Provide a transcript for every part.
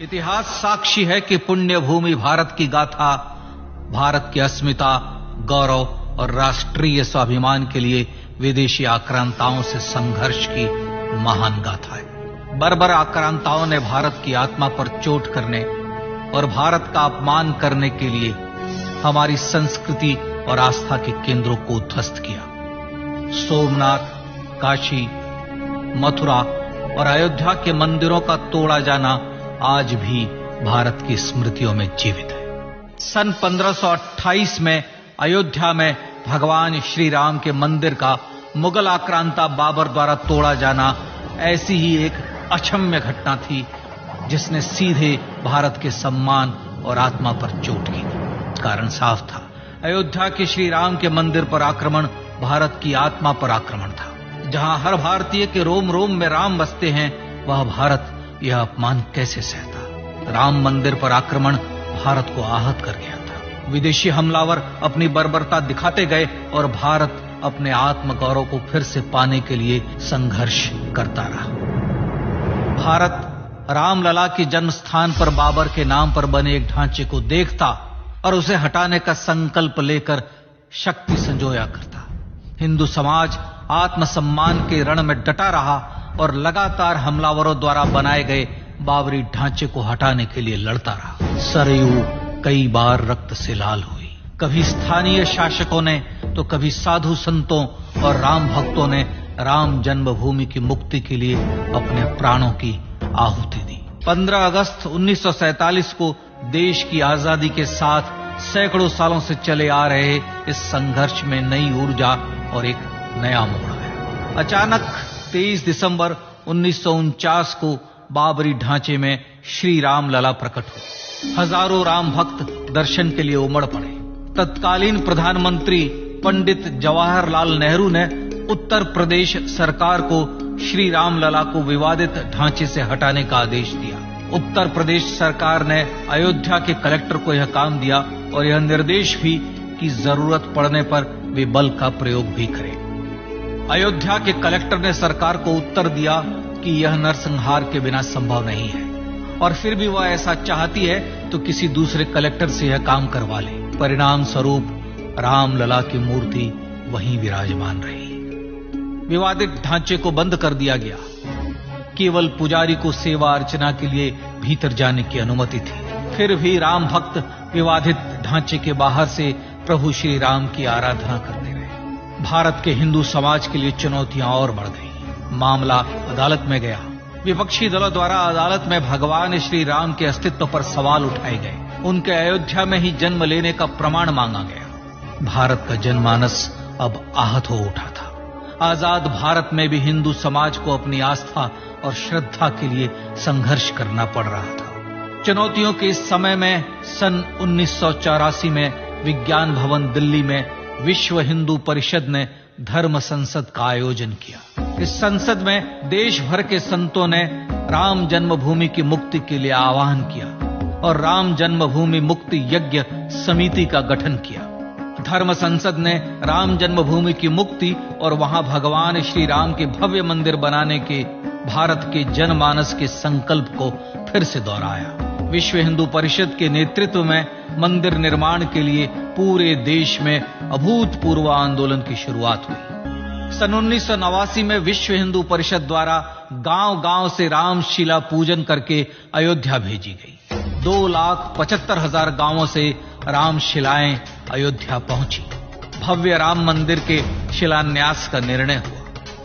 इतिहास साक्षी है कि पुण्य भूमि भारत की गाथा भारत की अस्मिता, गौरव और राष्ट्रीय स्वाभिमान के लिए विदेशी आक्रांताओं से संघर्ष की महान गाथा है। बर्बर आक्रांताओं ने भारत की आत्मा पर चोट करने और भारत का अपमान करने के लिए हमारी संस्कृति और आस्था के केंद्रों को उद्ध्वस्त किया। सोमनाथ, काशी, मथुरा और अयोध्या के मंदिरों का तोड़ा जाना आज भी भारत की स्मृतियों में जीवित है। सन 1528 में अयोध्या में भगवान श्री राम के मंदिर का मुगल आक्रांता बाबर द्वारा तोड़ा जाना ऐसी ही एक अक्षम्य घटना थी जिसने सीधे भारत के सम्मान और आत्मा पर चोट की। कारण साफ था, अयोध्या के श्री राम के मंदिर पर आक्रमण भारत की आत्मा पर आक्रमण था। जहां हर भारतीय के रोम रोम में राम बसते हैं, वह भारत यह अपमान कैसे सहता। राम मंदिर पर आक्रमण भारत को आहत कर गया था। विदेशी हमलावर अपनी बर्बरता दिखाते गए और भारत अपने आत्म गौरव को फिर से पाने के लिए संघर्ष करता रहा। भारत रामलला के जन्म स्थान पर बाबर के नाम पर बने एक ढांचे को देखता और उसे हटाने का संकल्प लेकर शक्ति संजोया करता। हिंदू समाज आत्मसम्मान के रण में डटा रहा और लगातार हमलावरों द्वारा बनाए गए बाबरी ढांचे को हटाने के लिए लड़ता रहा। सरयू कई बार रक्त से लाल हुई। कभी स्थानीय शासकों ने तो कभी साधु संतों और राम भक्तों ने राम जन्मभूमि की मुक्ति के लिए अपने प्राणों की आहुति दी। 15 अगस्त 1947 को देश की आजादी के साथ सैकड़ों सालों से चले आ रहे इस संघर्ष में नई ऊर्जा और एक नया मोड़ आया। अचानक 23 दिसंबर 1949 को बाबरी ढांचे में श्री राम लला प्रकट हुए। हजारों राम भक्त दर्शन के लिए उमड़ पड़े। तत्कालीन प्रधानमंत्री पंडित जवाहरलाल नेहरू ने उत्तर प्रदेश सरकार को श्री राम लला को विवादित ढांचे से हटाने का आदेश दिया। उत्तर प्रदेश सरकार ने अयोध्या के कलेक्टर को यह काम दिया और यह निर्देश भी कि जरूरत पड़ने पर वे बल का प्रयोग भी करें। अयोध्या के कलेक्टर ने सरकार को उत्तर दिया कि यह नरसंहार के बिना संभव नहीं है और फिर भी वह ऐसा चाहती है तो किसी दूसरे कलेक्टर से यह काम करवा ले। परिणाम स्वरूप रामलला की मूर्ति वहीं विराजमान रही। विवादित ढांचे को बंद कर दिया गया। केवल पुजारी को सेवा अर्चना के लिए भीतर जाने की अनुमति थी। फिर भी राम भक्त विवादित ढांचे के बाहर से प्रभु श्री राम की आराधना करते रहे। भारत के हिंदू समाज के लिए चुनौतियां और बढ़ गई। मामला अदालत में गया। विपक्षी दलों द्वारा अदालत में भगवान श्री राम के अस्तित्व पर सवाल उठाए गए। उनके अयोध्या में ही जन्म लेने का प्रमाण मांगा गया। भारत का जनमानस अब आहत हो उठा था। आजाद भारत में भी हिंदू समाज को अपनी आस्था और श्रद्धा के लिए संघर्ष करना पड़ रहा था। चुनौतियों के इस समय में सन 1984 में विज्ञान भवन दिल्ली में विश्व हिंदू परिषद ने धर्म संसद का आयोजन किया। इस संसद में देश भर के संतों ने राम जन्मभूमि की मुक्ति के लिए आह्वान किया और राम जन्मभूमि मुक्ति यज्ञ समिति का गठन किया। धर्म संसद ने राम जन्मभूमि की मुक्ति और वहां भगवान श्री राम के भव्य मंदिर बनाने के भारत के जनमानस के संकल्प को फिर से दोहराया। विश्व हिंदू परिषद के नेतृत्व में मंदिर निर्माण के लिए पूरे देश में अभूतपूर्व आंदोलन की शुरुआत हुई। सन 1989 में विश्व हिंदू परिषद द्वारा गांव-गांव से रामशिला पूजन करके अयोध्या भेजी गई। 2,75,000 गांवों से रामशिलाएं अयोध्या पहुंची। भव्य राम मंदिर के शिलान्यास का निर्णय हुआ।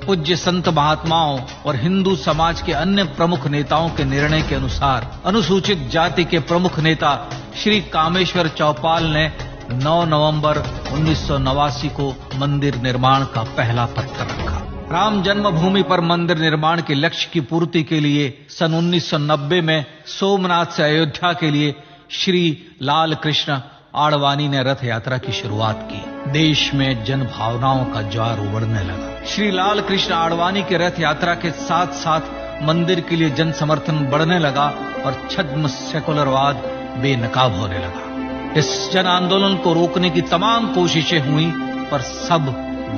पूज्य संत महात्माओं और हिंदू समाज के अन्य प्रमुख नेताओं के निर्णय के अनुसार अनुसूचित जाति के प्रमुख नेता श्री कामेश्वर चौपाल ने 9 नवंबर 1989 को मंदिर निर्माण का पहला पत्थर रखा। राम जन्मभूमि पर मंदिर निर्माण के लक्ष्य की पूर्ति के लिए सन 1990 में सोमनाथ से अयोध्या के लिए श्री लाल कृष्ण आडवाणी ने रथ यात्रा की शुरुआत की। देश में जन भावनाओं का ज्वार उमड़ने लगा। श्री लाल कृष्ण आडवाणी के रथ यात्रा के साथ साथ मंदिर के लिए जन समर्थन बढ़ने लगा और छद्म सेकुलरवाद बेनकाब होने लगा। इस जन आंदोलन को रोकने की तमाम कोशिशें हुई पर सब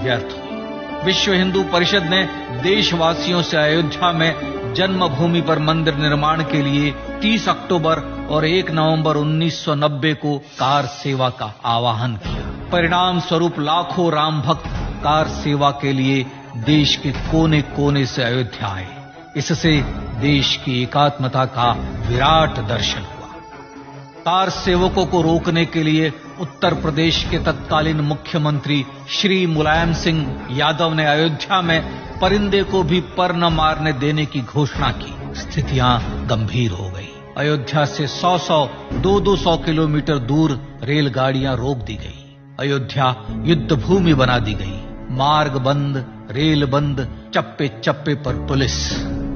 व्यर्थ हुई। विश्व हिंदू परिषद ने देशवासियों से अयोध्या में जन्मभूमि पर मंदिर निर्माण के लिए 30 अक्टूबर और 1 नवंबर 1990 को कार सेवा का आह्वान किया। परिणाम स्वरूप लाखों राम भक्त कार सेवा के लिए देश के कोने कोने से अयोध्या आए। इससे देश की एकात्मता का विराट दर्शन हुआ। कार सेवकों को रोकने के लिए उत्तर प्रदेश के तत्कालीन मुख्यमंत्री श्री मुलायम सिंह यादव ने अयोध्या में परिंदे को भी पर न मारने देने की घोषणा की। स्थितियां गंभीर हो गई। अयोध्या से 100-100, 200 किलोमीटर दूर रेलगाड़ियां रोक दी गई। अयोध्या युद्ध भूमि बना दी गई। मार्ग बंद, रेल बंद, चप्पे चप्पे पर पुलिस।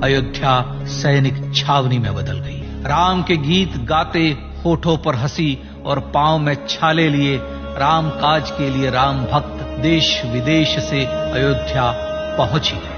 अयोध्या सैनिक छावनी में बदल गई। राम के गीत गाते, होठों पर हंसी और पांव में छाले लिए राम काज के लिए राम भक्त देश विदेश से अयोध्या पहुंच ही गए।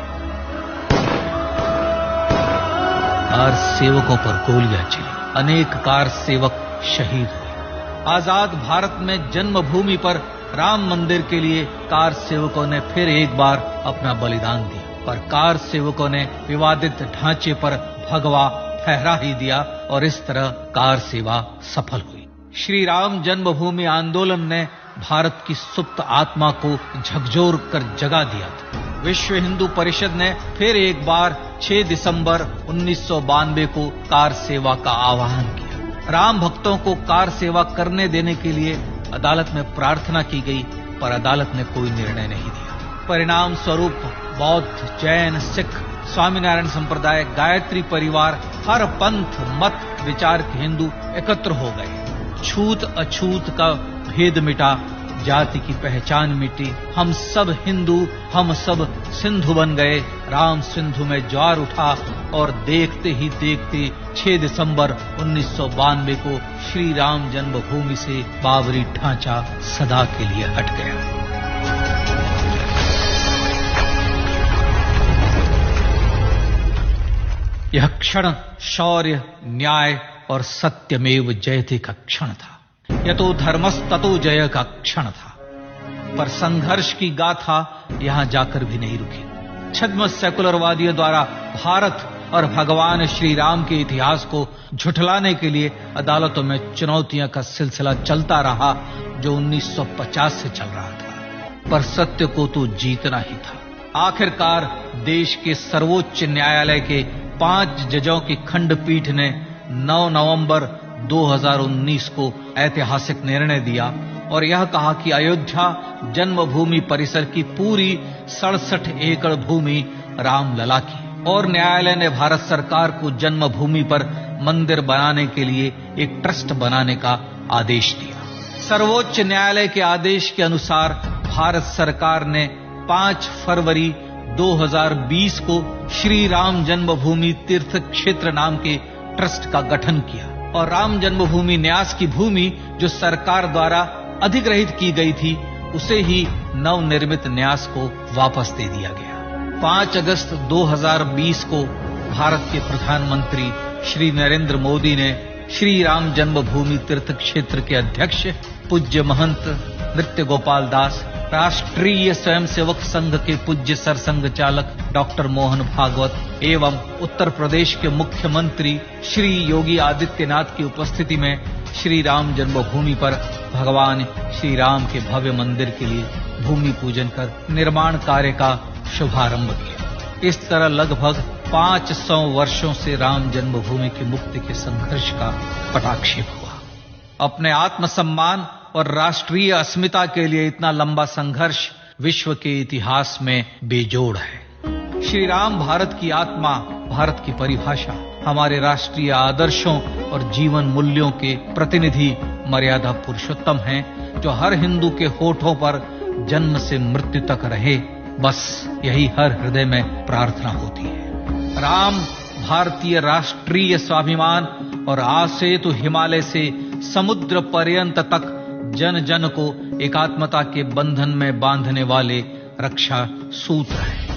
कार सेवकों पर गोलियां चली। अनेक कार सेवक शहीद हुए। आजाद भारत में जन्मभूमि पर राम मंदिर के लिए कार सेवकों ने फिर एक बार अपना बलिदान दिया, पर कार सेवकों ने विवादित ढांचे पर भगवा ठहरा ही दिया और इस तरह कार सेवा सफल हुई। श्री राम जन्मभूमि आंदोलन ने भारत की सुप्त आत्मा को झकझोर कर जगा दिया था। विश्व हिंदू परिषद ने फिर एक बार 6 दिसंबर 1992 को कार सेवा का आह्वान किया। राम भक्तों को कार सेवा करने देने के लिए अदालत में प्रार्थना की गई, पर अदालत ने कोई निर्णय नहीं दिया। परिणाम स्वरूप बौद्ध, जैन, सिख, स्वामीनारायण संप्रदाय, गायत्री परिवार, हर पंथ मत विचार के हिंदू एकत्र हो गए। छूत अछूत का भेद मिटा, जाति की पहचान मिटी। हम सब हिंदू, हम सब सिंधु बन गए। राम सिंधु में ज्वार उठा और देखते ही देखते 6 दिसंबर 1992 को श्री राम जन्मभूमि से बाबरी ढांचा सदा के लिए हट गया। यह क्षण शौर्य, न्याय और सत्यमेव जयते का क्षण था। यतो धर्मस्ततो जय का क्षण था। पर संघर्ष की गाथा यहां जाकर भी नहीं रुकी। छद्म सेकुलरवादियों द्वारा भारत और भगवान श्री राम के इतिहास को झुठलाने के लिए अदालतों में चुनौतियों का सिलसिला चलता रहा, जो 1950 से चल रहा था। पर सत्य को तो जीतना ही था। आखिरकार देश के सर्वोच्च न्यायालय के 5 जजों की खंडपीठ ने 9 नवंबर 2019 को ऐतिहासिक निर्णय दिया और यह कहा कि अयोध्या जन्मभूमि परिसर की पूरी 67 एकड़ भूमि रामलला की, और न्यायालय ने भारत सरकार को जन्मभूमि पर मंदिर बनाने के लिए एक ट्रस्ट बनाने का आदेश दिया। सर्वोच्च न्यायालय के आदेश के अनुसार भारत सरकार ने 5 फरवरी 2020 को श्री राम जन्मभूमि तीर्थ क्षेत्र नाम के ट्रस्ट का गठन किया और राम जन्मभूमि न्यास की भूमि जो सरकार द्वारा अधिग्रहित की गई थी, उसे ही नवनिर्मित न्यास को वापस दे दिया गया। 5 अगस्त 2020 को भारत के प्रधानमंत्री श्री नरेंद्र मोदी ने श्री राम जन्मभूमि तीर्थ क्षेत्र के अध्यक्ष पूज्य महंत नृत्य गोपाल दास, राष्ट्रीय स्वयंसेवक संघ के पूज्य सरसंघ चालक डॉक्टर मोहन भागवत एवं उत्तर प्रदेश के मुख्यमंत्री श्री योगी आदित्यनाथ की उपस्थिति में श्री राम जन्मभूमि पर भगवान श्री राम के भव्य मंदिर के लिए भूमि पूजन कर निर्माण कार्य का शुभारंभ किया। इस तरह लगभग 500 वर्षों से राम जन्मभूमि की मुक्ति के संघर्ष का पटाक्षेप हुआ। अपने आत्मसम्मान और राष्ट्रीय अस्मिता के लिए इतना लंबा संघर्ष विश्व के इतिहास में बेजोड़ है। श्री राम भारत की आत्मा, भारत की परिभाषा, हमारे राष्ट्रीय आदर्शों और जीवन मूल्यों के प्रतिनिधि मर्यादा पुरुषोत्तम हैं, जो हर हिंदू के होठों पर जन्म से मृत्यु तक रहे। बस यही हर हृदय में प्रार्थना होती है। राम भारतीय राष्ट्रीय स्वाभिमान और आसेतु हिमालय से समुद्र पर्यंत तक जन जन को एकात्मता के बंधन में बांधने वाले रक्षा सूत्र है।